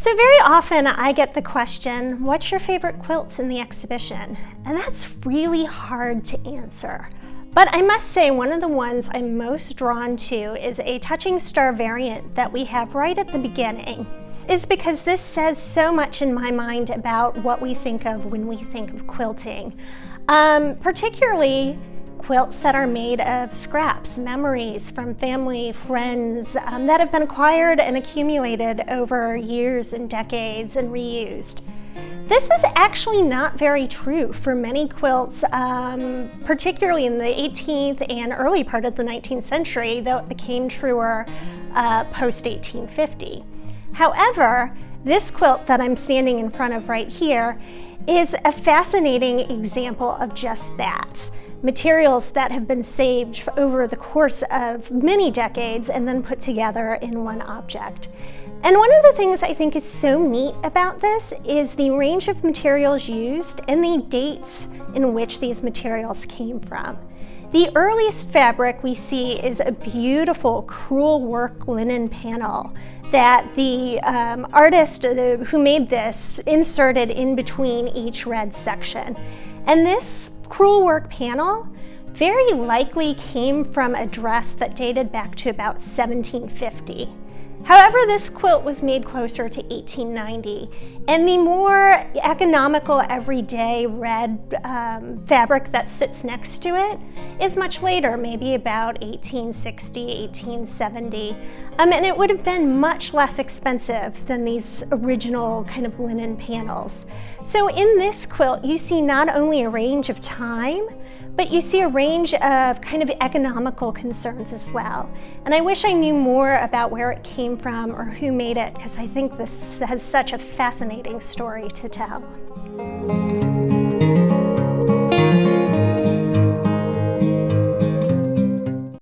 So very often I get the question, what's your favorite quilts in the exhibition? And that's really hard to answer. But I must say one of the ones I'm most drawn to is a touching star variant that we have right at the beginning, is because this says so much in my mind about what we think of when we think of quilting. Particularly quilts that are made of scraps, memories from family, friends, that have been acquired and accumulated over years and decades and reused. This is actually not very true for many quilts, particularly in the 18th and early part of the 19th century, though it became truer post-1850. However, this quilt that I'm standing in front of right here is a fascinating example of just that. Materials that have been saved over the course of many decades and then put together in one object. And one of the things I think is so neat about this is the range of materials used and the dates in which these materials came from. The earliest fabric we see is a beautiful crewel work linen panel that the artist who made this inserted in between each red section. And this crewel work panel very likely came from a dress that dated back to about 1750. However, this quilt was made closer to 1890, and the more economical everyday red fabric that sits next to it is much later, maybe about 1860, 1870, and it would have been much less expensive than these original kind of linen panels. So in this quilt, you see not only a range of time, but you see a range of kind of economical concerns as well. And I wish I knew more about where it came from or who made it, because I think this has such a fascinating story to tell.